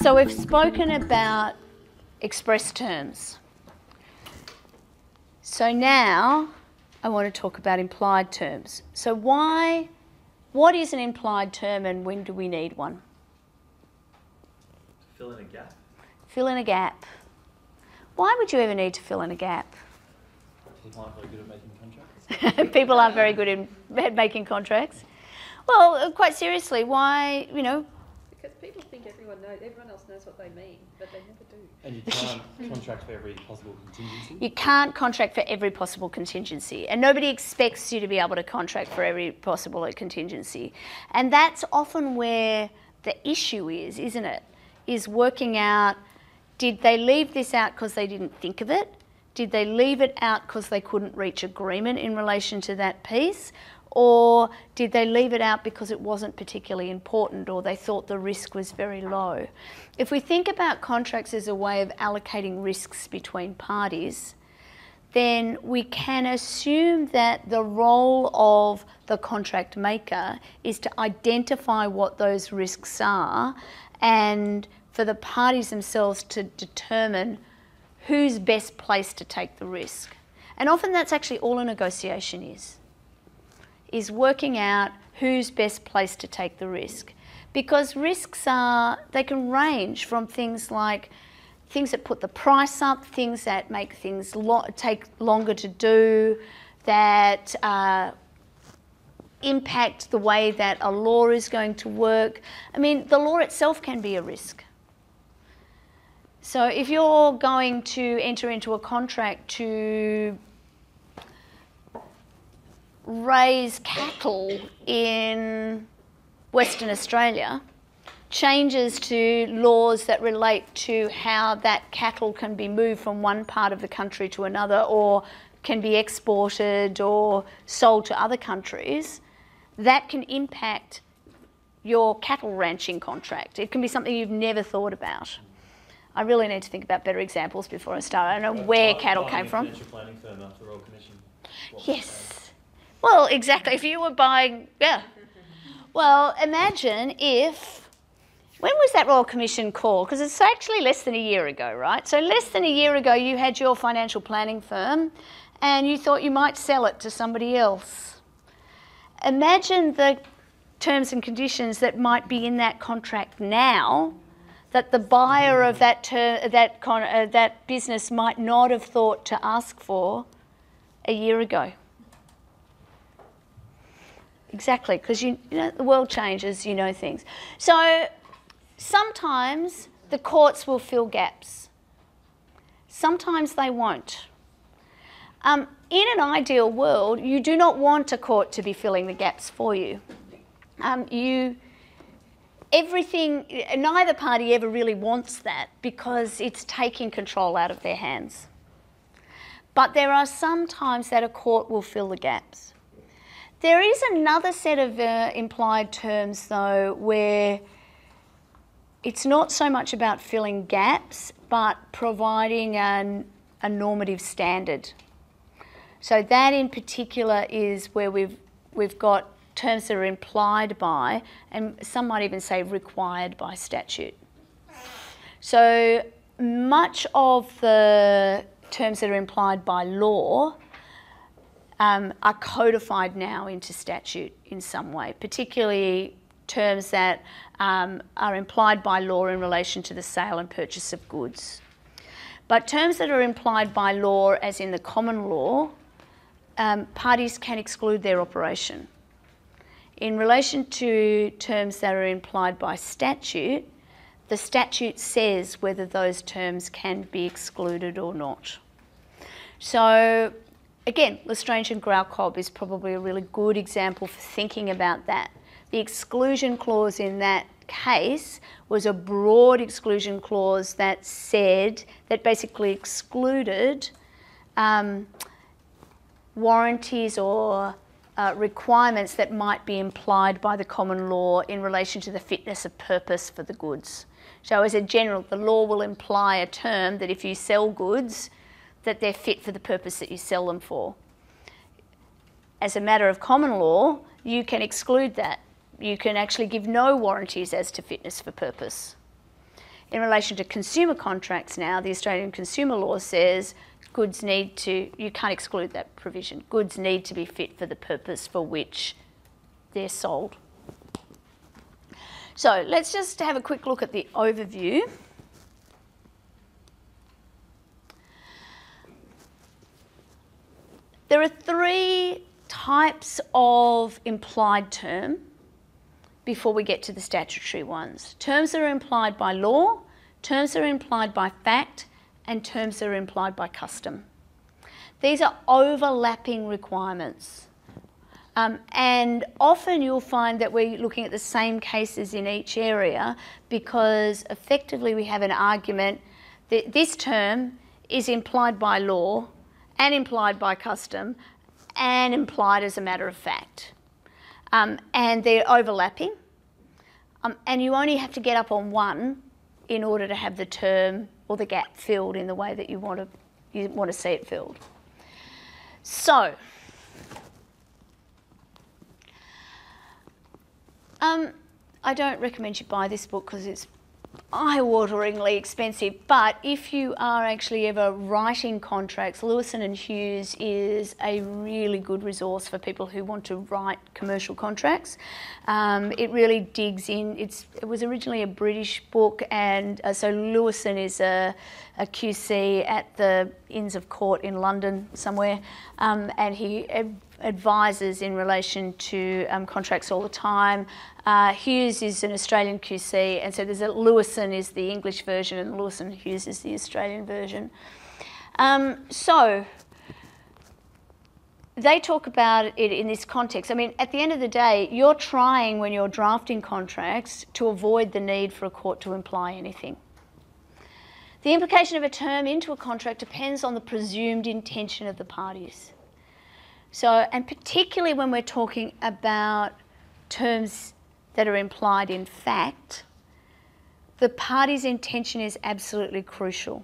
So we've spoken about express terms. So now I want to talk about implied terms. So what is an implied term and when do we need one? Fill in a gap. Fill in a gap. Why would you ever need to fill in a gap? People aren't very good at making contracts. People aren't very good at making contracts. Well, quite seriously, why, Because people think everyone else knows what they mean, but they never do. And you can't contract for every possible contingency? You can't contract for every possible contingency, and nobody expects you to be able to contract for every possible contingency. And that's often where the issue is, isn't it? Is working out, did they leave this out because they didn't think of it? Did they leave it out because they couldn't reach agreement in relation to that piece? Or did they leave it out because it wasn't particularly important or they thought the risk was very low? If we think about contracts as a way of allocating risks between parties, then we can assume that the role of the contract maker is to identify what those risks are and for the parties themselves to determine who's best placed to take the risk. And often that's actually all a negotiation is working out who's best placed to take the risk. Because risks they can range from things like things that put the price up, things that make things take longer to do, that impact the way that a law is going to work. I mean, the law itself can be a risk. So if you're going to enter into a contract to raise cattle in Western Australia, changes to laws that relate to how that cattle can be moved from one part of the country to another or can be exported or sold to other countries, that can impact your cattle ranching contract. It can be something you've never thought about. I really need to think about better examples before I start. I don't know where cattle came from. Financial planning firm after the Royal Commission. Yes. Well, exactly. If you were buying, yeah. Well, imagine if, when was that Royal Commission called? Because it's actually less than a year ago, right? So less than a year ago, you had your financial planning firm and you thought you might sell it to somebody else. Imagine the terms and conditions that might be in that contract now that the buyer of that business might not have thought to ask for a year ago. Exactly, because you know the world changes, things. So sometimes the courts will fill gaps. Sometimes they won't. In an ideal world, you do not want a court to be filling the gaps for you. Neither party ever really wants that because it's taking control out of their hands. But there are some times that a court will fill the gaps. There is another set of implied terms, though, where it's not so much about filling gaps, but providing a normative standard. So that in particular is where we've got terms that are implied by, and some might even say required by statute. So much of the terms that are implied by law are codified now into statute in some way, particularly terms that are implied by law in relation to the sale and purchase of goods. But terms that are implied by law, as in the common law, parties can exclude their operation. In relation to terms that are implied by statute, the statute says whether those terms can be excluded or not. So again, Lestrange and Graucob is probably a really good example for thinking about that. The exclusion clause in that case was a broad exclusion clause that basically excluded warranties or requirements that might be implied by the common law in relation to the fitness of purpose for the goods. So as a general, the law will imply a term that if you sell goods, that they're fit for the purpose that you sell them for. As a matter of common law, you can exclude that. You can actually give no warranties as to fitness for purpose. in relation to consumer contracts now, the Australian consumer law says goods need to, you can't exclude that provision, goods need to be fit for the purpose for which they're sold. So let's just have a quick look at the overview. There are three types of implied term before we get to the statutory ones. Terms that are implied by law, terms that are implied by fact, and terms that are implied by custom. These are overlapping requirements. And often you'll find that we're looking at the same cases in each area because effectively we have an argument that this term is implied by law and implied by custom and implied as a matter of fact. And they're overlapping. And you only have to get up on one in order to have the term or the gap filled in the way that you want to see it filled. So, I don't recommend you buy this book because it's eye-wateringly expensive, but if you are actually ever writing contracts, Lewison and Hughes is a really good resource for people who want to write commercial contracts. It really digs in. It was originally a British book, and so Lewison is a QC at the Inns of Court in London somewhere, and he advises in relation to contracts all the time. Hughes is an Australian QC, and so there's Lewison is the English version and Lewison Hughes is the Australian version. So they talk about it in this context. I mean, at the end of the day, you're trying when you're drafting contracts to avoid the need for a court to imply anything. The implication of a term into a contract depends on the presumed intention of the parties. So, and particularly when we're talking about terms that are implied in fact, the party's intention is absolutely crucial.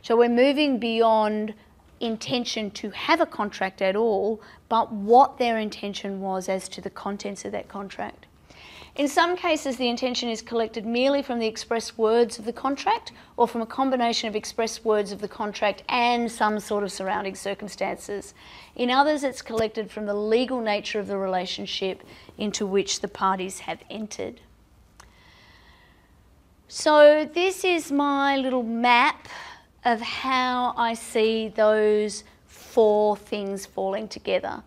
So we're moving beyond intention to have a contract at all, but what their intention was as to the contents of that contract. In some cases, the intention is collected merely from the express words of the contract or from a combination of express words of the contract and some sort of surrounding circumstances. In others, it's collected from the legal nature of the relationship into which the parties have entered. So this is my little map of how I see those four things falling together.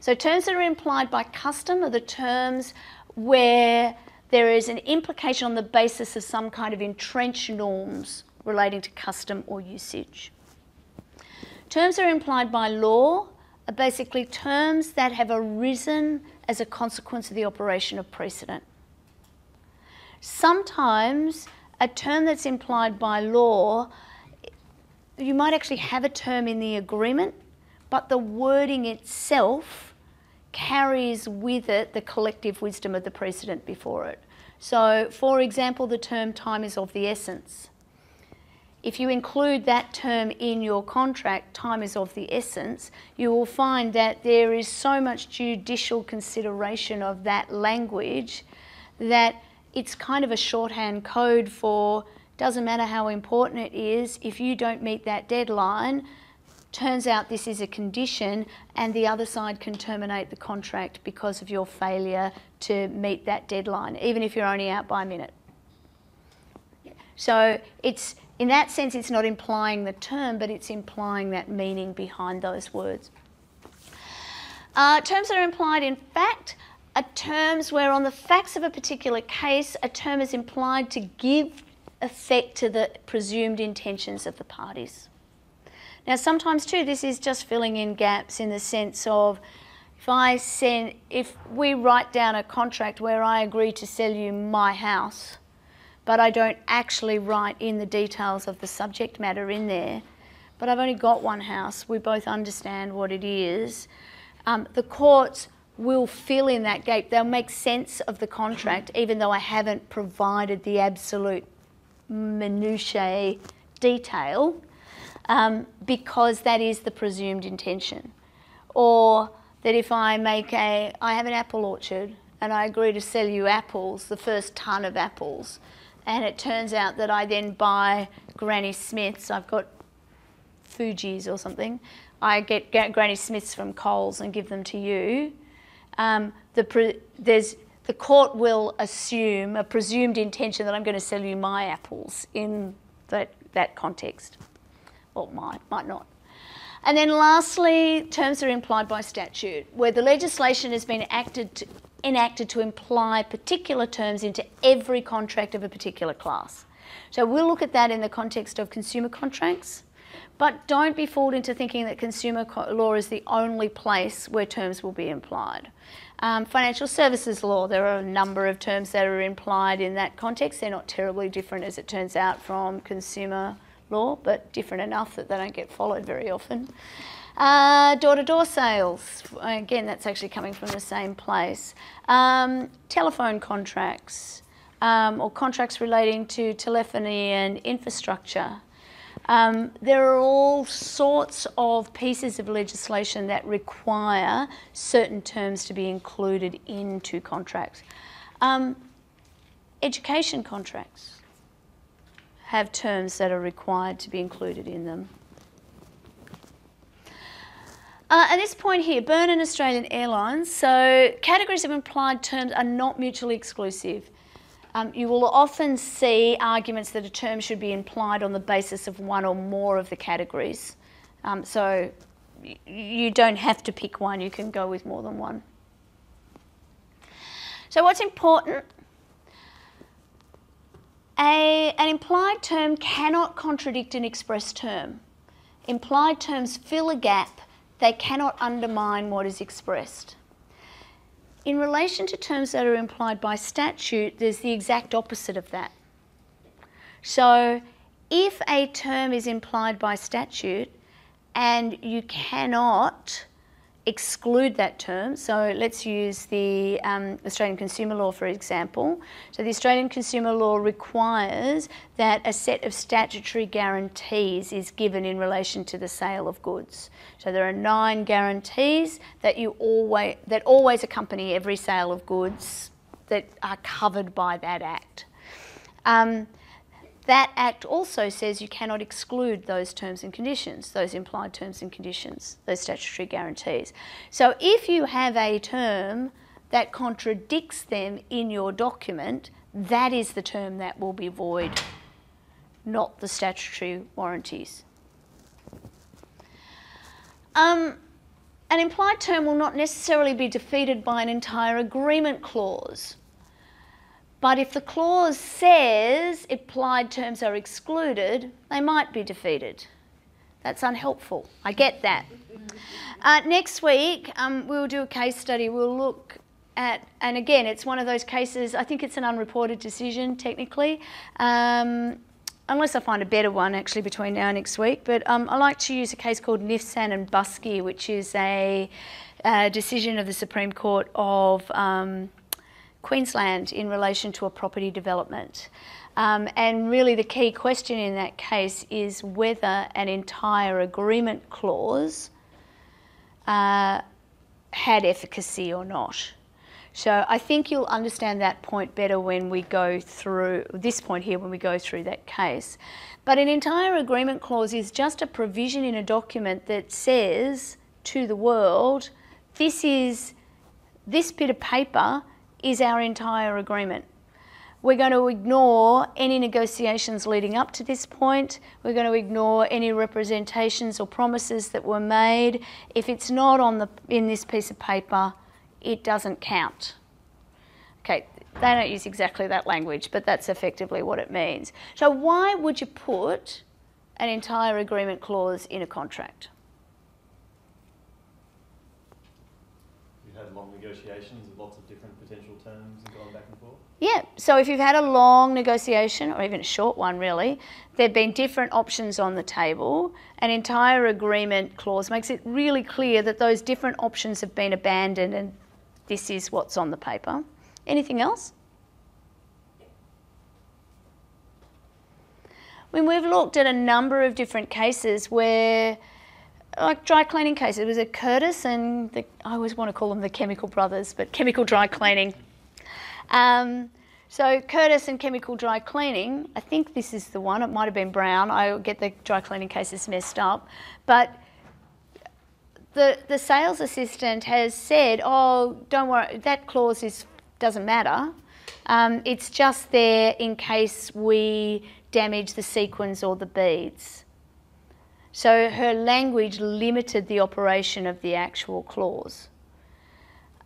So terms that are implied by custom are the terms where there is an implication on the basis of some kind of entrenched norms relating to custom or usage. Terms that are implied by law are basically terms that have arisen as a consequence of the operation of precedent. Sometimes a term that's implied by law, you might actually have a term in the agreement, but the wording itself carries with it the collective wisdom of the precedent before it. So, for example, the term time is of the essence. If you include that term in your contract, time is of the essence, you will find that there is so much judicial consideration of that language that it's kind of a shorthand code for, doesn't matter how important it is, if you don't meet that deadline, turns out this is a condition and the other side can terminate the contract because of your failure to meet that deadline, even if you're only out by a minute. So it's, in that sense, it's not implying the term, but it's implying that meaning behind those words. Terms that are implied in fact are terms where on the facts of a particular case, a term is implied to give effect to the presumed intentions of the parties. Now, sometimes too, this is just filling in gaps in the sense of if we write down a contract where I agree to sell you my house, but I don't actually write in the details of the subject matter in there, but I've only got one house, we both understand what it is, the courts will fill in that gap. They'll make sense of the contract even though I haven't provided the absolute minutiae detail, because that is the presumed intention. Or that if I have an apple orchard and I agree to sell you apples, the first ton of apples, and it turns out that I then buy Granny Smiths, I've got Fuji's or something, I get Granny Smiths from Coles and give them to you, the court will assume a presumed intention that I'm going to sell you my apples in that context. Well, might not. And then lastly, terms are implied by statute, where the legislation has been enacted to imply particular terms into every contract of a particular class. So we'll look at that in the context of consumer contracts, but don't be fooled into thinking that consumer law is the only place where terms will be implied. Financial services law, there are a number of terms that are implied in that context. They're not terribly different, as it turns out, from consumer law, but different enough that they don't get followed very often. Door-to-door sales, again, that's actually coming from the same place. Telephone contracts, or contracts relating to telephony and infrastructure. There are all sorts of pieces of legislation that require certain terms to be included into contracts. Education contracts have terms that are required to be included in them. At this point here, Byrne and Australian Airlines, so categories of implied terms are not mutually exclusive. You will often see arguments that a term should be implied on the basis of one or more of the categories. So you don't have to pick one, you can go with more than one. So what's important? An implied term cannot contradict an express term. Implied terms fill a gap, they cannot undermine what is expressed. In relation to terms that are implied by statute, there's the exact opposite of that. So if a term is implied by statute and you cannot exclude that term, so let's use the Australian consumer law for example. So the Australian consumer law requires that a set of statutory guarantees is given in relation to the sale of goods. So there are 9 guarantees that always accompany every sale of goods that are covered by that Act. That Act also says you cannot exclude those terms and conditions, those implied terms and conditions, those statutory guarantees. So if you have a term that contradicts them in your document, that is the term that will be void, not the statutory warranties. An implied term will not necessarily be defeated by an entire agreement clause. But if the clause says implied terms are excluded, they might be defeated. That's unhelpful. I get that. Next week, we'll do a case study. We'll look at, and again, it's one of those cases, I think it's an unreported decision, technically, unless I find a better one, actually, between now and next week. But I like to use a case called Nifsan and Busky, which is a decision of the Supreme Court of Queensland in relation to a property development. And really the key question in that case is whether an entire agreement clause had efficacy or not. So I think you'll understand that point better when we go through this point here, when we go through that case. But an entire agreement clause is just a provision in a document that says to the world, this bit of paper is our entire agreement. We're going to ignore any negotiations leading up to this point. We're going to ignore any representations or promises that were made. If it's not in this piece of paper, it doesn't count. Okay, they don't use exactly that language, but that's effectively what it means. So why would you put an entire agreement clause in a contract? Had long negotiations with lots of different potential terms and going back and forth? Yeah, so if you've had a long negotiation, or even a short one really, there've been different options on the table. An entire agreement clause makes it really clear that those different options have been abandoned and this is what's on the paper. Anything else? When we've looked at a number of different cases where, like dry cleaning cases, it was at Curtis and I always want to call them the Chemical Brothers, but Chemical Dry Cleaning. So Curtis and Chemical Dry Cleaning, I think this is the one, it might have been Brown, I get the dry cleaning cases messed up, but the sales assistant has said, oh, don't worry, that clause doesn't matter, it's just there in case we damage the sequins or the beads. So her language limited the operation of the actual clause.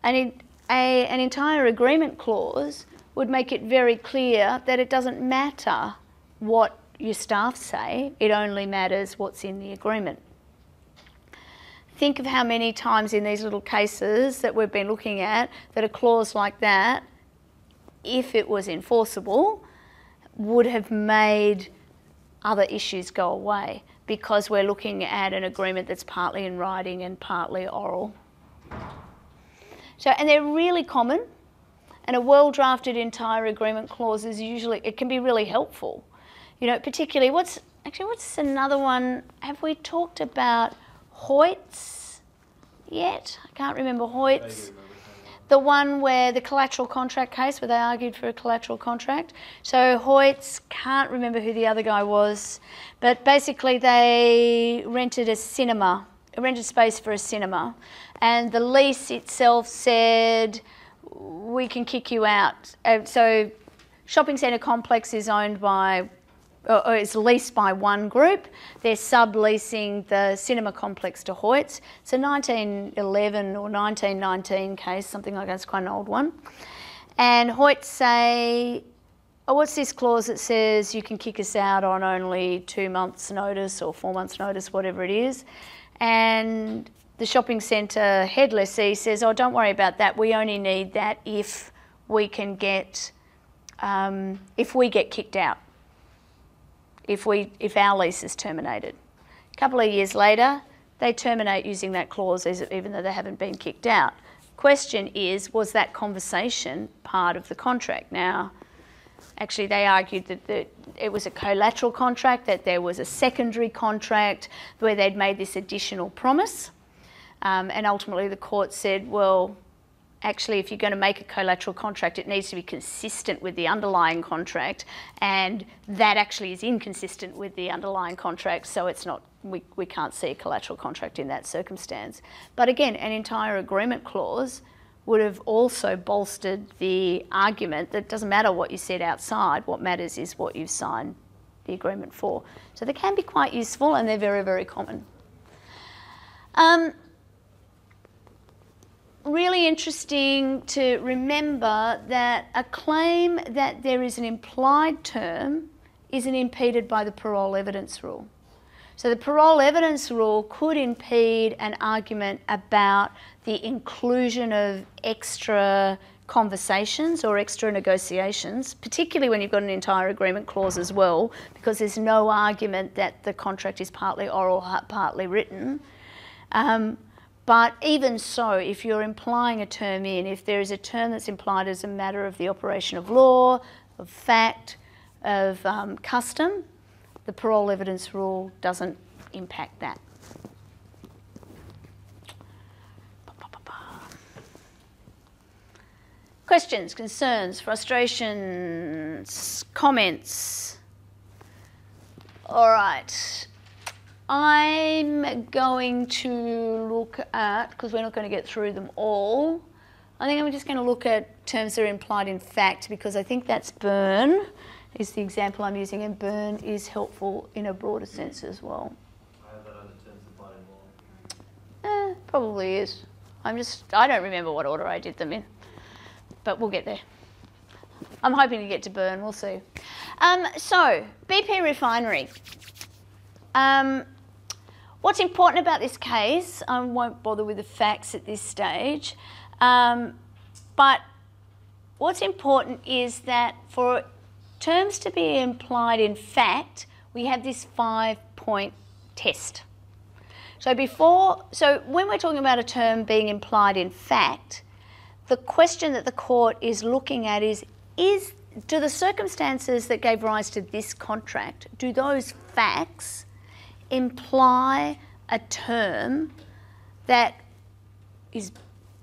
And an entire agreement clause would make it very clear that it doesn't matter what your staff say, it only matters what's in the agreement. Think of how many times in these little cases that we've been looking at that a clause like that, if it was enforceable, would have made other issues go away because we're looking at an agreement that's partly in writing and partly oral. So, and they're really common. And a well-drafted entire agreement clause is usually, it can be really helpful. You know, particularly, what's another one? Have we talked about Hoyts yet? I can't remember Hoyts. The one where the collateral contract case, where they argued for a collateral contract. So Hoyts, can't remember who the other guy was, but basically they rented space for a cinema. And the lease itself said, we can kick you out. So shopping centre complex is owned by, or is leased by one group. They're subleasing the cinema complex to Hoyts. It's a 1911 or 1919 case, something like that. It's quite an old one. And Hoyts say, oh, what's this clause that says you can kick us out on only 2 months' notice or 4 months' notice, whatever it is. And the shopping centre head lessee says, oh, don't worry about that. We only need that if we can get, if we get kicked out, if our lease is terminated. A couple of years later, they terminate using that clause even though they haven't been kicked out. Question is, was that conversation part of the contract? Now, actually, they argued that it was a collateral contract, that there was a secondary contract where they'd made this additional promise. And ultimately the court said, well, actually, if you're going to make a collateral contract, it needs to be consistent with the underlying contract, and that actually is inconsistent with the underlying contract, so it's not, we can't see a collateral contract in that circumstance. But again, an entire agreement clause would have also bolstered the argument that it doesn't matter what you said outside, what matters is what you've signed the agreement for. So they can be quite useful, and they're very, very common. Really interesting to remember that a claim that there is an implied term isn't impeded by the parole evidence rule. So the parole evidence rule could impede an argument about the inclusion of extra conversations or extra negotiations, particularly when you've got an entire agreement clause as well, because there's no argument that the contract is partly oral, partly written. But even so, if you're implying a term in, if there is a term that's implied as a matter of the operation of law, of fact, of custom, the parole evidence rule doesn't impact that. Questions, concerns, frustrations, comments? All right. I'm going to look at, because we're not going to get through them all, I think I'm just going to look at terms that are implied in fact, because I think that's Byrne is the example I'm using, and Byrne is helpful in a broader sense as well. I have that under terms implied in law. Probably is. I don't remember what order I did them in, but we'll get there. I'm hoping to get to Byrne, we'll see. So, BP Refinery. What's important about this case, I won't bother with the facts at this stage, but what's important is that for terms to be implied in fact, we have this 5-point test. So when we're talking about a term being implied in fact, the question that the court is looking at is do the circumstances that gave rise to this contract, do those facts imply a term that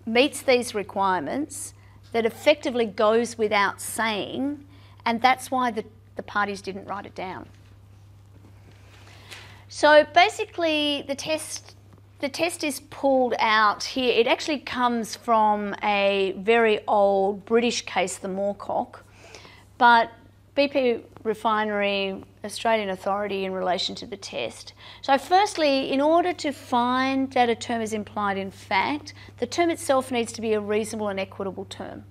meets these requirements that effectively goes without saying, and that's why the parties didn't write it down. So basically the test is pulled out here. It actually comes from a very old British case, the Moorcock, but BP Refinery, Australian Authority in relation to the test. So firstly, in order to find that a term is implied in fact, the term itself needs to be a reasonable and equitable term.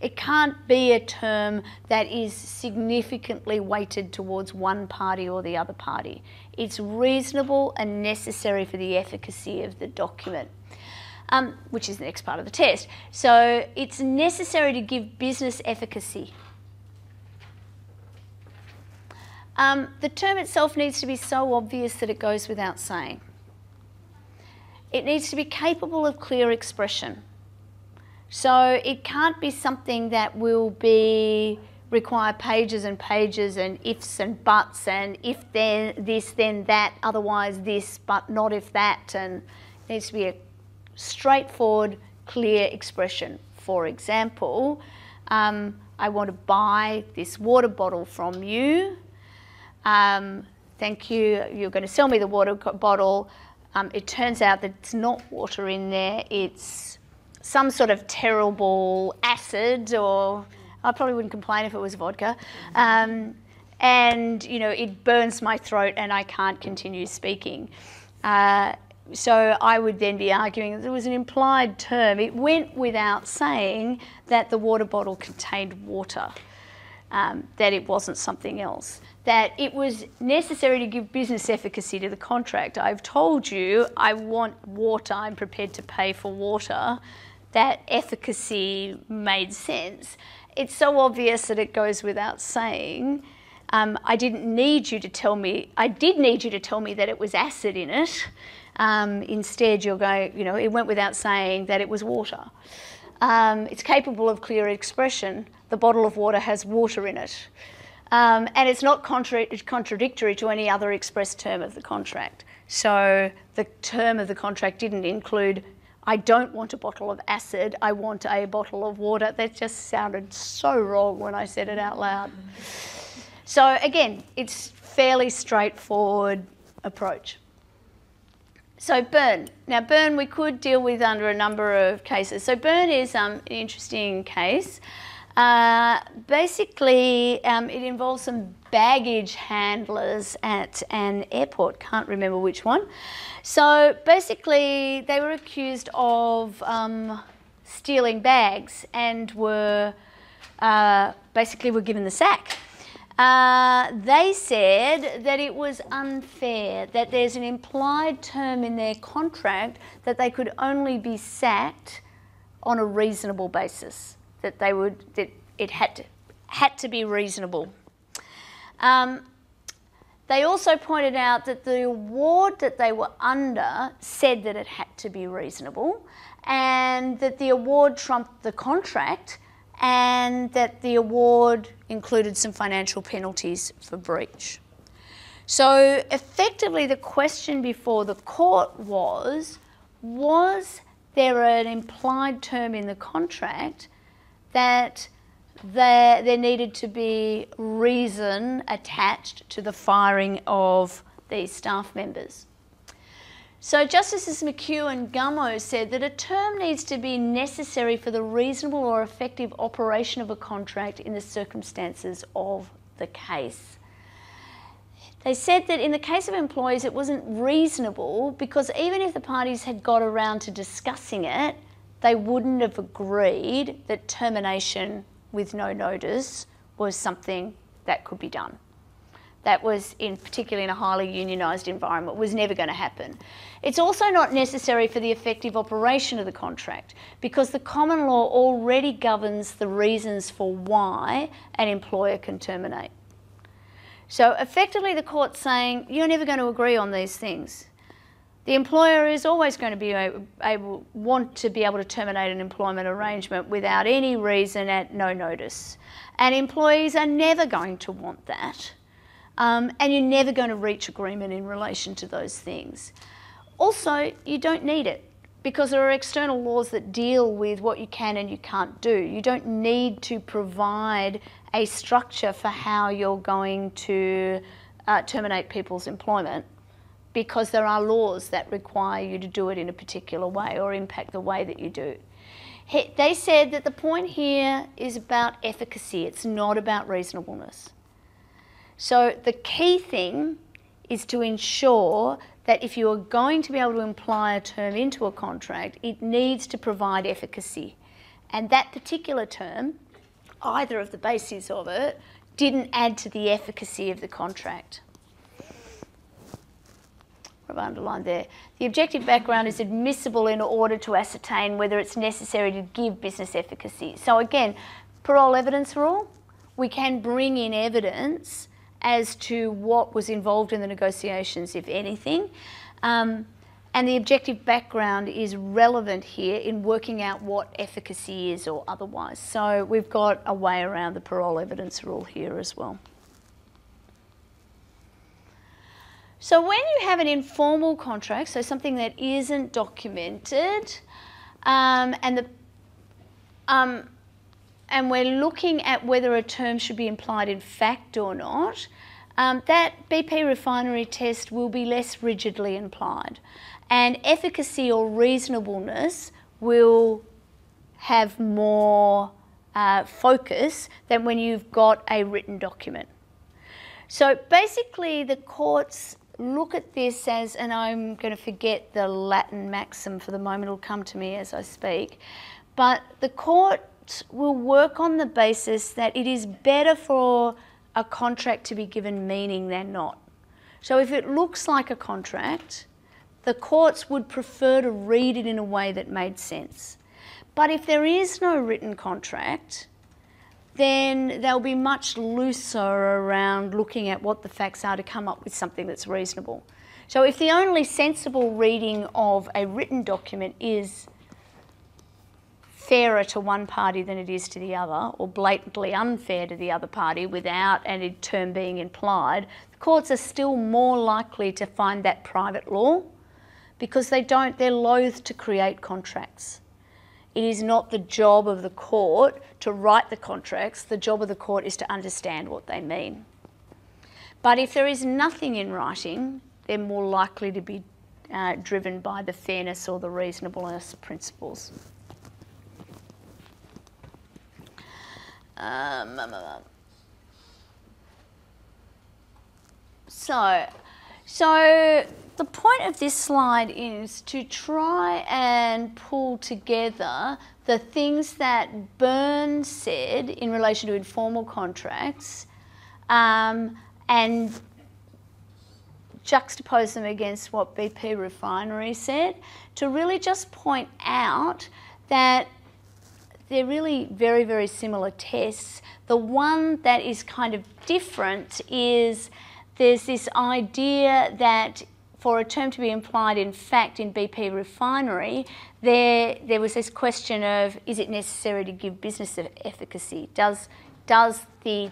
It can't be a term that is significantly weighted towards one party or the other party. It's reasonable and necessary for the efficacy of the document, which is the next part of the test. So it's necessary to give business efficacy. The term itself needs to be so obvious that it goes without saying. It needs to be capable of clear expression. So it can't be something that will require pages and pages and ifs and buts and if then this, then that, otherwise this, but not if that. And it needs to be a straightforward, clear expression. For example, I want to buy this water bottle from you. Thank you, you're going to sell me the water bottle. It turns out that it's not water in there, it's some sort of terrible acid, or I probably wouldn't complain if it was vodka. And, you know, it burns my throat and I can't continue speaking. So I would then be arguing that there was an implied term. It went without saying that the water bottle contained water, that it wasn't something else, that it was necessary to give business efficacy to the contract. I've told you I want water, I'm prepared to pay for water. That efficacy made sense. It's so obvious that it goes without saying. I didn't need you to tell me, I did need you to tell me that it was acid in it. Instead you're going, you know, it went without saying that it was water. It's capable of clear expression. The bottle of water has water in it. And it's not contradictory to any other express term of the contract. So the term of the contract didn't include, I don't want a bottle of acid, I want a bottle of water. That just sounded so wrong when I said it out loud. So again, it's fairly straightforward approach. So Byrne. Now Byrne we could deal with under a number of cases. So Byrne is an interesting case. Basically, it involves some baggage handlers at an airport, can't remember which one. So basically, they were accused of stealing bags and were given the sack. They said that it was unfair, that there's an implied term in their contract that they could only be sacked on a reasonable basis. That it had to be reasonable. They also pointed out that the award that they were under said that it had to be reasonable, and that the award trumped the contract, and that the award included some financial penalties for breach. So effectively the question before the court was there an implied term in the contract that there needed to be reason attached to the firing of these staff members. So Justices McHugh and Gummo said that a term needs to be necessary for the reasonable or effective operation of a contract in the circumstances of the case. They said that in the case of employees it wasn't reasonable because even if the parties had got around to discussing it, they wouldn't have agreed that termination with no notice was something that could be done. That was, particularly in a highly unionised environment, was never going to happen. It's also not necessary for the effective operation of the contract because the common law already governs the reasons for why an employer can terminate. So effectively the court's saying, you're never going to agree on these things. The employer is always going to be want to be able to terminate an employment arrangement without any reason at no notice. And employees are never going to want that. And you're never going to reach agreement in relation to those things. Also, you don't need it because there are external laws that deal with what you can and you can't do. You don't need to provide a structure for how you're going to terminate people's employment, because there are laws that require you to do it in a particular way or impact the way that you do. They said that the point here is about efficacy. It's not about reasonableness. So the key thing is to ensure that if you are going to be able to imply a term into a contract, it needs to provide efficacy. And that particular term, either of the bases of it, didn't add to the efficacy of the contract. What have I underlined there? The objective background is admissible in order to ascertain whether it's necessary to give business efficacy. So again, parole evidence rule, we can bring in evidence as to what was involved in the negotiations, if anything. And the objective background is relevant here in working out what efficacy is or otherwise. So we've got a way around the parole evidence rule here as well. So when you have an informal contract, so something that isn't documented, and we're looking at whether a term should be implied in fact or not, that BP refinery test will be less rigidly implied. And efficacy or reasonableness will have more focus than when you've got a written document. So basically the courts look at this as, and I'm going to forget the Latin maxim for the moment, it'll come to me as I speak, but the court will work on the basis that it is better for a contract to be given meaning than not. So if it looks like a contract, the courts would prefer to read it in a way that made sense. But if there is no written contract, then they'll be much looser around looking at what the facts are to come up with something that's reasonable. So if the only sensible reading of a written document is fairer to one party than it is to the other, or blatantly unfair to the other party without a term being implied, the courts are still more likely to find that private law, because they're loath to create contracts. It is not the job of the court to write the contracts. The job of the court is to understand what they mean. But if there is nothing in writing, they're more likely to be driven by the fairness or the reasonableness principles. So the point of this slide is to try and pull together the things that Byrne said in relation to informal contracts and juxtapose them against what BP Refinery said, to really just point out that they're really very, very similar tests. The one that is kind of different is there's this idea that for a term to be implied in fact in BP Refinery, there was this question of, is it necessary to give business efficacy? Does the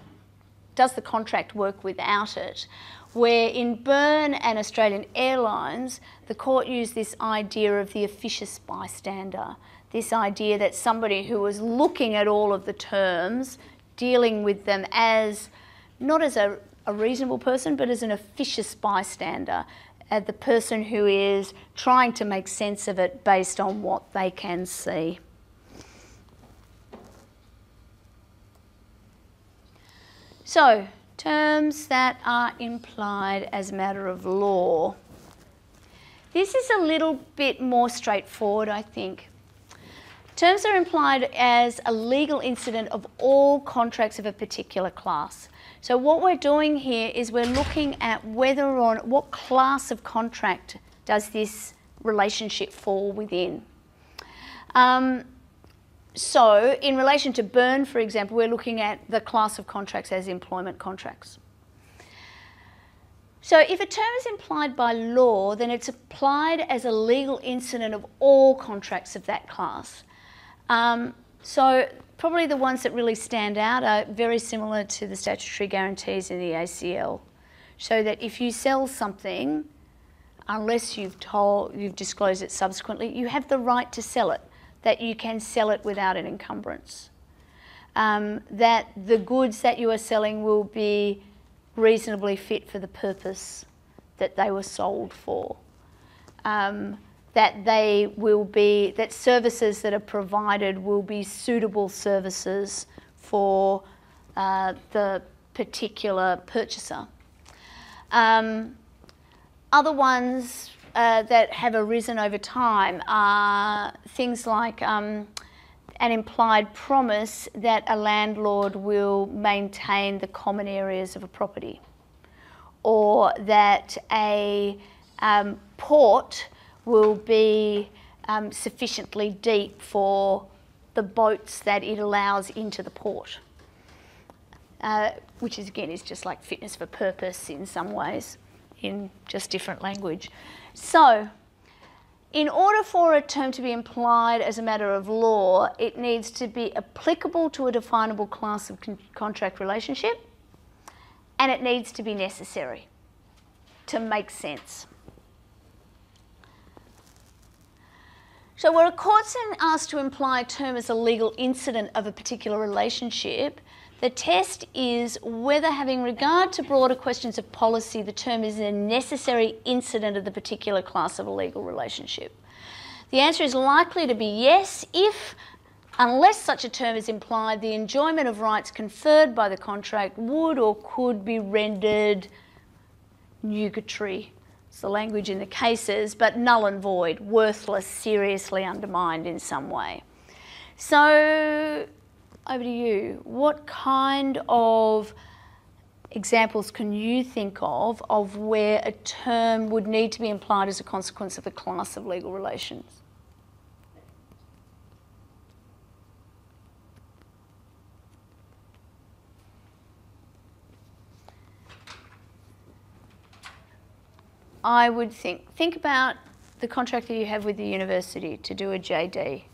contract work without it? Where in Byrne and Australian Airlines, the court used this idea of the officious bystander, this idea that somebody who was looking at all of the terms, dealing with them as, not as a reasonable person, but as an officious bystander, the person who is trying to make sense of it based on what they can see. So, terms that are implied as a matter of law. This is a little bit more straightforward, I think. Terms are implied as a legal incident of all contracts of a particular class. So what we're doing here is we're looking at whether or not, what class of contract does this relationship fall within. So in relation to Byrne, for example, we're looking at the class of contracts as employment contracts. So if a term is implied by law, then it's applied as a legal incident of all contracts of that class. So probably the ones that really stand out are very similar to the statutory guarantees in the ACL. So that if you sell something, unless you've disclosed it subsequently, you have the right to sell it, that you can sell it without an encumbrance. That the goods that you are selling will be reasonably fit for the purpose that they were sold for. That services that are provided will be suitable services for the particular purchaser. Other ones that have arisen over time are things like an implied promise that a landlord will maintain the common areas of a property, or that a port will be sufficiently deep for the boats that it allows into the port, which is just like fitness for purpose in some ways, in just different language. So, in order for a term to be implied as a matter of law, it needs to be applicable to a definable class of contract relationship, and it needs to be necessary to make sense. So where a court's asked to imply a term as a legal incident of a particular relationship, the test is whether, having regard to broader questions of policy, the term is a necessary incident of the particular class of a legal relationship. The answer is likely to be yes if, unless such a term is implied, the enjoyment of rights conferred by the contract would or could be rendered nugatory. It's the language in the cases, but null and void, worthless, seriously undermined in some way. So, over to you. What kind of examples can you think of where a term would need to be implied as a consequence of the class of legal relations? I would think about the contract that you have with the university to do a JD.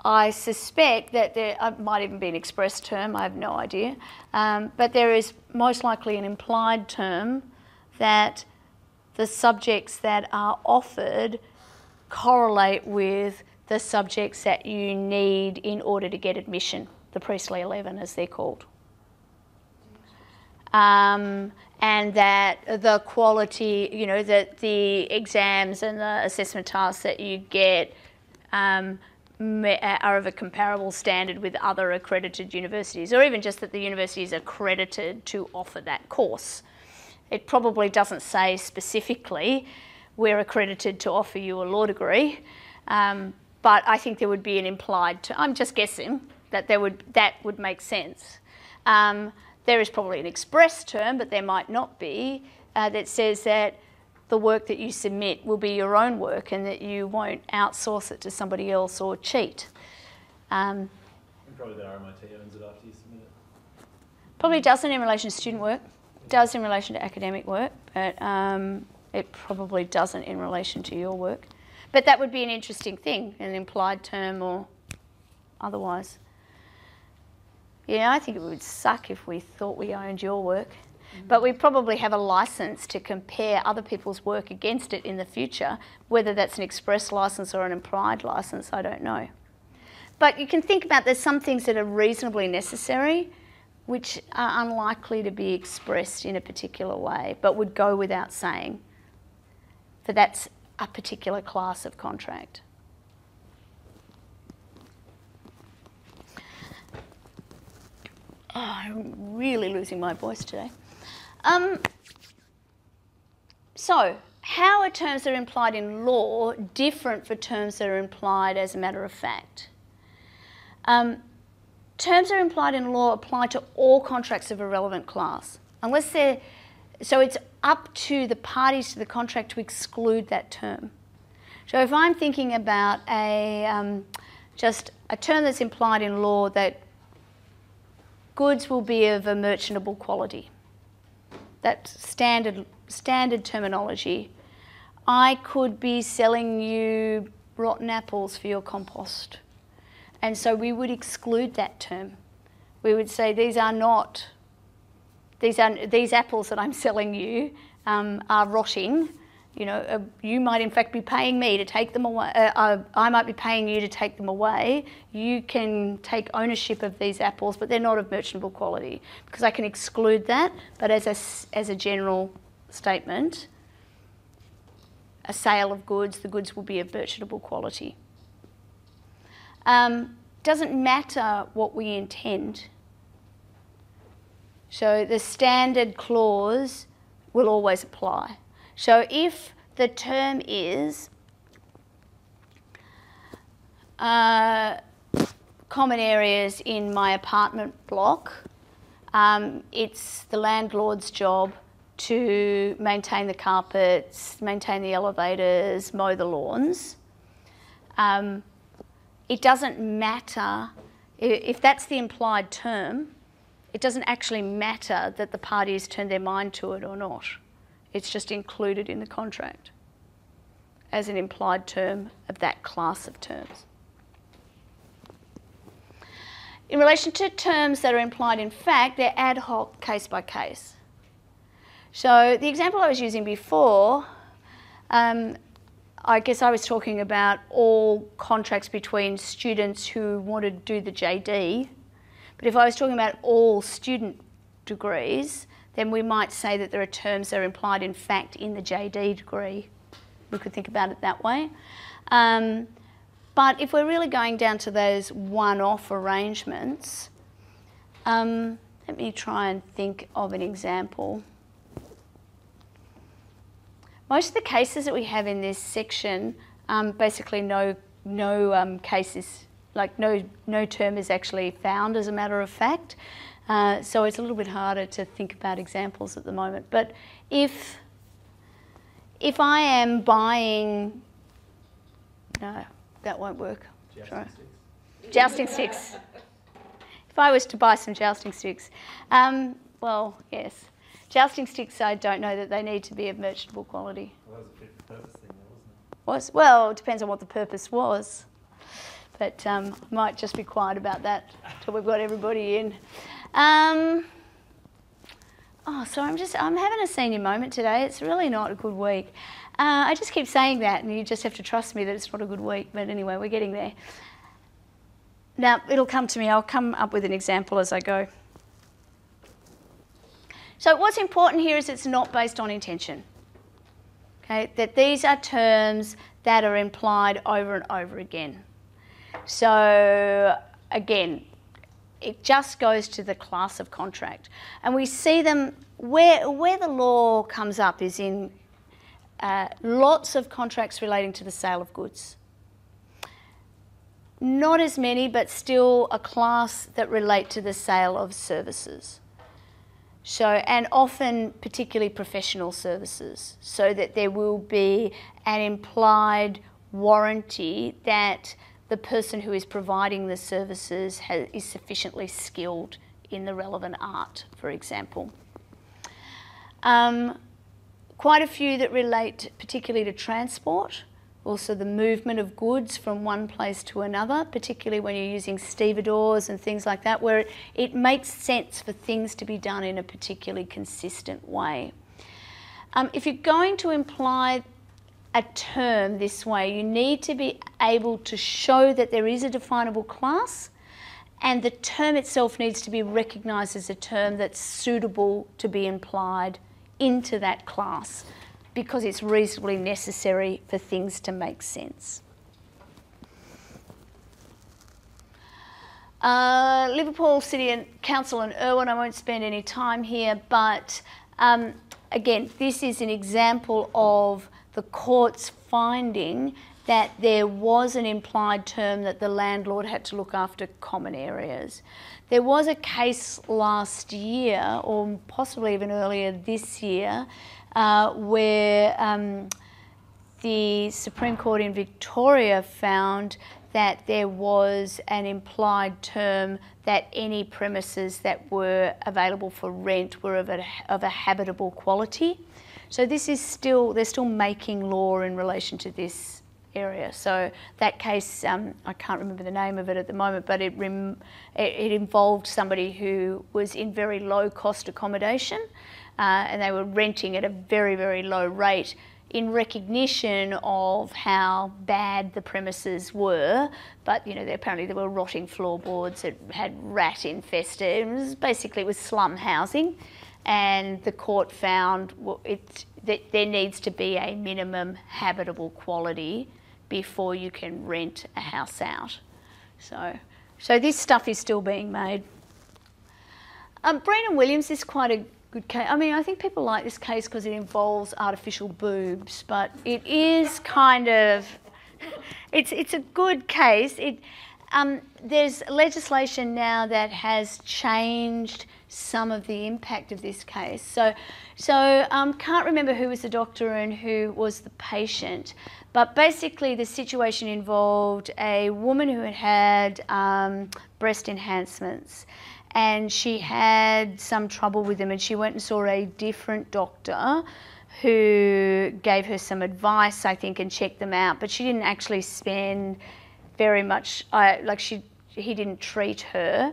I suspect that there might even be an express term, I have no idea, but there is most likely an implied term that the subjects that are offered correlate with the subjects that you need in order to get admission, the Priestley 11 as they're called. And that the quality, that the exams and the assessment tasks that you get are of a comparable standard with other accredited universities, or even just that the university is accredited to offer that course. It probably doesn't say specifically we're accredited to offer you a law degree, but I think there would be an implied, I'm just guessing, that would make sense. There is probably an express term, but there might not be, that says that the work that you submit will be your own work and that you won't outsource it to somebody else or cheat. And probably the RMIT owns it after you submit it. Probably doesn't in relation to student work, does in relation to academic work, but it probably doesn't in relation to your work. But that would be an interesting thing, an implied term or otherwise. Yeah, I think it would suck if we thought we owned your work. But we probably have a license to compare other people's work against it in the future. Whether that's an express license or an implied license, I don't know. But you can think about there's some things that are reasonably necessary which are unlikely to be expressed in a particular way, but would go without saying that that's a particular class of contract. Oh, I'm really losing my voice today. So, how are terms that are implied in law different for terms that are implied as a matter of fact? Terms that are implied in law apply to all contracts of a relevant class, unless they're, so it's up to the parties to the contract to exclude that term. So if I'm thinking about just a term that's implied in law that goods will be of a merchantable quality, that's standard terminology. I could be selling you rotten apples for your compost. And so we would exclude that term. We would say these are not these apples that I'm selling you are rotting. You know, you might in fact be paying me to take them away. I might be paying you to take them away. You can take ownership of these apples, but they're not of merchantable quality, because I can exclude that. But as a general statement, a sale of goods, the goods will be of merchantable quality. Doesn't matter what we intend. So the standard clause will always apply. So if the term is common areas in my apartment block, it's the landlord's job to maintain the carpets, maintain the elevators, mow the lawns. It doesn't matter if that's the implied term. It doesn't actually matter that the parties turn their mind to it or not. It's just included in the contract as an implied term of that class of terms. In relation to terms that are implied in fact, they're ad hoc, case by case. So the example I was using before, I guess I was talking about all contracts between students who want to do the JD. But if I was talking about all student degrees, then we might say that there are terms that are implied in fact in the JD degree. We could think about it that way. But if we're really going down to those one-off arrangements, let me try and think of an example. Most of the cases that we have in this section, basically no cases, like no term is actually found as a matter of fact. So it's a little bit harder to think about examples at the moment. But if I am buying, no, that won't work. Jousting sticks. If I was to buy some jousting sticks, well, yes. Jousting sticks, I don't know that they need to be of merchantable quality. Well, that was a fit for purpose thing, wasn't it? Well, it depends on what the purpose was. But I might just be quiet about that till we've got everybody in. Oh, sorry, I'm having a senior moment today. It's really not a good week. I just keep saying that, and you just have to trust me that it's not a good week. But anyway, we're getting there. Now, it'll come to me. I'll come up with an example as I go. So what's important here is it's not based on intention. Okay, that these are terms that are implied over and over again. So again, it just goes to the class of contract. And we see them, where the law comes up is in lots of contracts relating to the sale of goods. Not as many, but still a class that relate to the sale of services. So, and often particularly professional services, so that there will be an implied warranty that the person who is providing the services is sufficiently skilled in the relevant art, for example. Quite a few that relate particularly to transport, also the movement of goods from one place to another, particularly when you're using stevedores and things like that, where it makes sense for things to be done in a particularly consistent way. If you're going to imply a term this way, you need to be able to show that there is a definable class, and the term itself needs to be recognised as a term that's suitable to be implied into that class, because it's reasonably necessary for things to make sense. Liverpool City Council and Irwin, I won't spend any time here, but again, this is an example of the court's finding that there was an implied term that the landlord had to look after common areas. There was a case last year, or possibly even earlier this year, where the Supreme Court in Victoria found that there was an implied term that any premises that were available for rent were of a habitable quality. So this is still, they're still making law in relation to this area. So that case, I can't remember the name of it at the moment, but it involved somebody who was in very low cost accommodation and they were renting at a very, very low rate in recognition of how bad the premises were. But, you know, apparently there were rotting floorboards, it had rat infested, it was slum housing. And the court found that there needs to be a minimum habitable quality before you can rent a house out. So this stuff is still being made. Breen Williams is quite a good case. I mean, I think people like this case because it involves artificial boobs, but it is kind of, it's a good case. There's legislation now that has changed some of the impact of this case. So can't remember who was the doctor and who was the patient, but basically the situation involved a woman who had breast enhancements, and she had some trouble with them, and she went and saw a different doctor who gave her some advice, I think, and checked them out, but she didn't actually spend very much, he didn't treat her.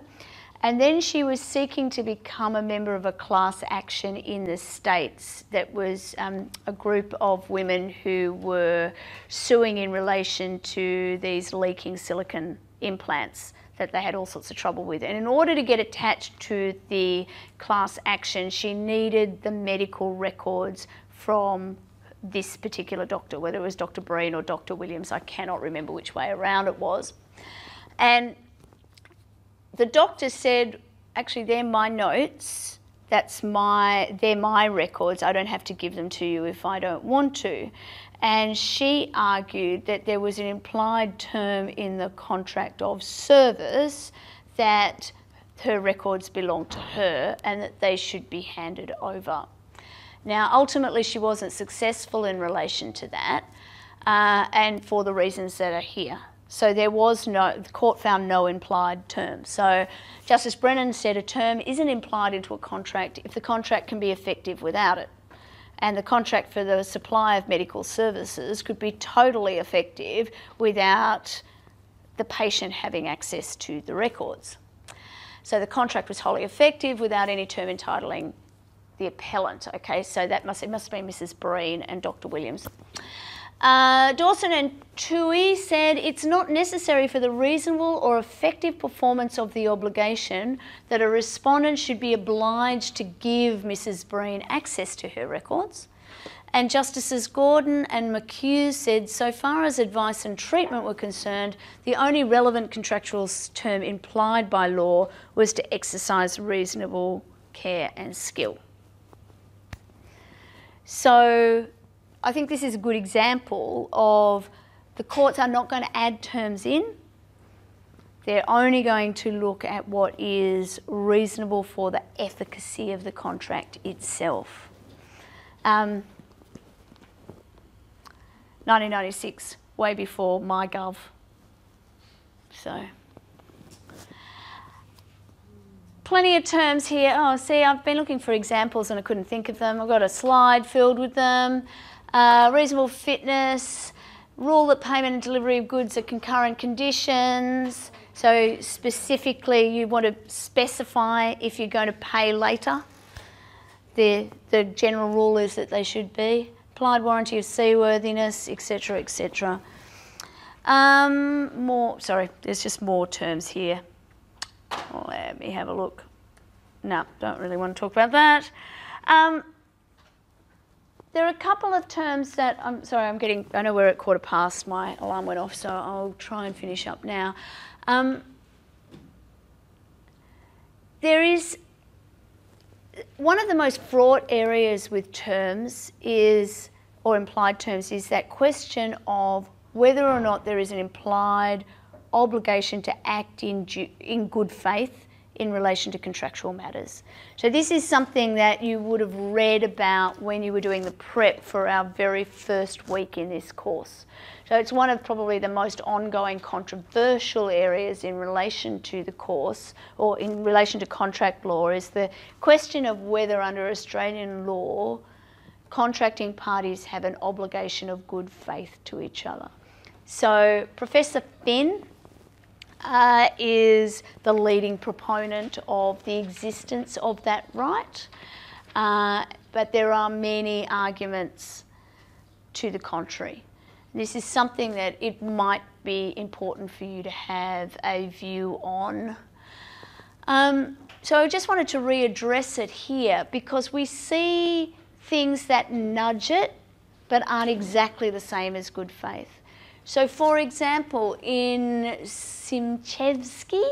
And then she was seeking to become a member of a class action in the States that was a group of women who were suing in relation to these leaking silicone implants that they had all sorts of trouble with. And in order to get attached to the class action, she needed the medical records from this particular doctor, whether it was Dr. Breen or Dr. Williams. I cannot remember which way around it was. And the doctor said, actually, they're my notes, they're my records, I don't have to give them to you if I don't want to. And she argued that there was an implied term in the contract of service that her records belonged to her and that they should be handed over. Now, ultimately, she wasn't successful in relation to that, and for the reasons that are here. So the court found no implied term. So Justice Brennan said a term isn't implied into a contract if the contract can be effective without it. And the contract for the supply of medical services could be totally effective without the patient having access to the records. So the contract was wholly effective without any term entitling the appellant. Okay, so it must have been Mrs. Breen and Dr. Williams. Dawson and Toohey said it's not necessary for the reasonable or effective performance of the obligation that a respondent should be obliged to give Mrs. Breen access to her records. And Justices Gordon and McHugh said so far as advice and treatment were concerned, the only relevant contractual term implied by law was to exercise reasonable care and skill. So I think this is a good example of the courts are not going to add terms in. They're only going to look at what is reasonable for the efficacy of the contract itself. 1996, way before MyGov. So, plenty of terms here. Oh, see, I've been looking for examples and I couldn't think of them. I've got a slide filled with them. Reasonable fitness, rule that payment and delivery of goods are concurrent conditions. So specifically you want to specify if you're going to pay later. The general rule is that they should be. Applied warranty of seaworthiness, etc., etc. There's just more terms here. Let me have a look. No, don't really want to talk about that. There are a couple of terms that, I know we're at 15:15, my alarm went off, so I'll try and finish up now. There is, one of the most fraught areas with terms or implied terms is that question of whether or not there is an implied obligation to act in good faith in relation to contractual matters. So this is something that you would have read about when you were doing the prep for our very first week in this course. So it's one of probably the most ongoing controversial areas in relation to the course or in relation to contract law is the question of whether under Australian law contracting parties have an obligation of good faith to each other. So Professor Finn is the leading proponent of the existence of that right, but there are many arguments to the contrary. This is something that it might be important for you to have a view on. So I just wanted to readdress it here because we see things that nudge it but aren't exactly the same as good faith. So for example, in Simchevsky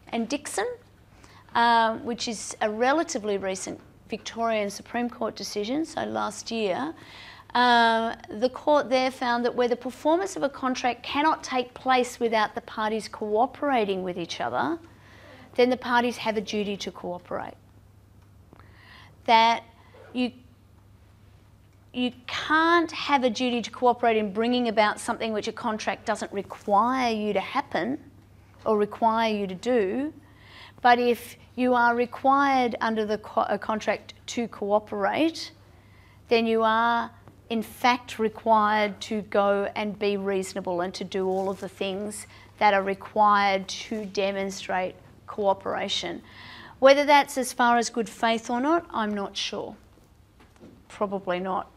and Dixon, which is a relatively recent Victorian Supreme Court decision, so last year, the court there found that where the performance of a contract cannot take place without the parties cooperating with each other, then the parties have a duty to cooperate. That you can't have a duty to cooperate in bringing about something which a contract doesn't require you to happen or require you to do, but if you are required under a contract to cooperate, then you are in fact required to go and be reasonable and to do all of the things that are required to demonstrate cooperation. Whether that's as far as good faith or not, I'm not sure. Probably not.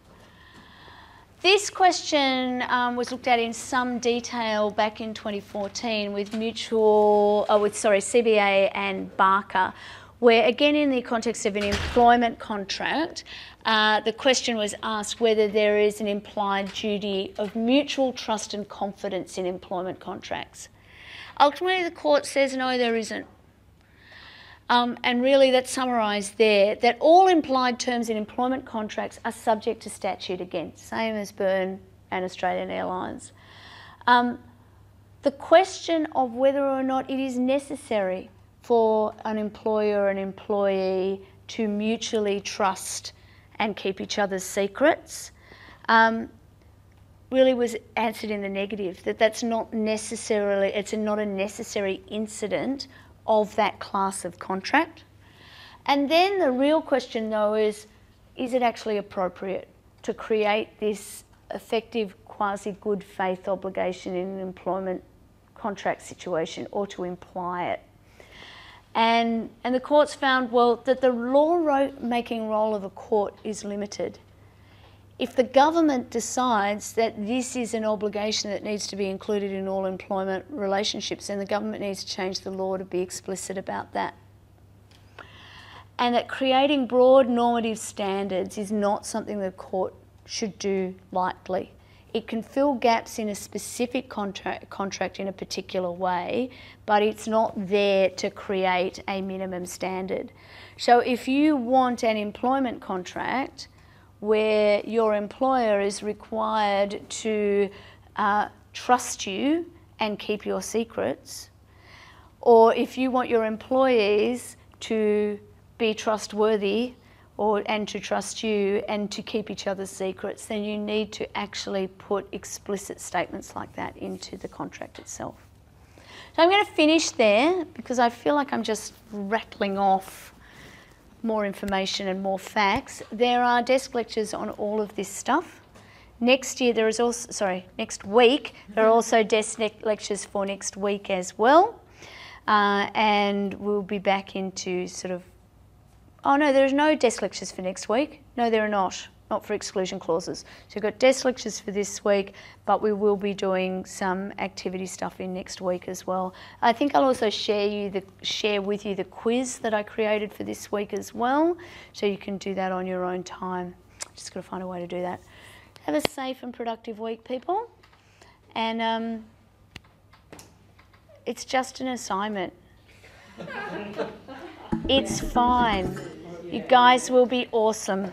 This question was looked at in some detail back in 2014 with CBA and Barker, where again in the context of an employment contract, the question was asked whether there is an implied duty of mutual trust and confidence in employment contracts. Ultimately, the court says no, there isn't. And really that's summarised there, that all implied terms in employment contracts are subject to statute again, same as Byrne and Australian Airlines. The question of whether or not it is necessary for an employer and employee to mutually trust and keep each other's secrets really was answered in the negative, that that's not necessarily, it's not a necessary incident of that class of contract. And then the real question though is it actually appropriate to create this effective quasi-good faith obligation in an employment contract situation or to imply it? And the courts found, well, that the law-making role of a court is limited. If the government decides that this is an obligation that needs to be included in all employment relationships, then the government needs to change the law to be explicit about that. And that creating broad normative standards is not something the court should do lightly. It can fill gaps in a specific contract in a particular way, but it's not there to create a minimum standard. So if you want an employment contract where your employer is required to trust you and keep your secrets, or if you want your employees to be trustworthy and to trust you and to keep each other's secrets, then you need to actually put explicit statements like that into the contract itself. So I'm going to finish there because I feel like I'm just rattling off more information and more facts. There are desk lectures on all of this stuff. Next week, there are also desk lectures for next week as well. And we'll be back into oh no, there's no desk lectures for next week. No, there are not for exclusion clauses. So we've got desk lectures for this week, but we will be doing some activity stuff in next week as well. I think I'll also share with you the quiz that I created for this week as well, so you can do that on your own time. Just got to find a way to do that. Have a safe and productive week, people. And it's just an assignment. It's fine. You guys will be awesome.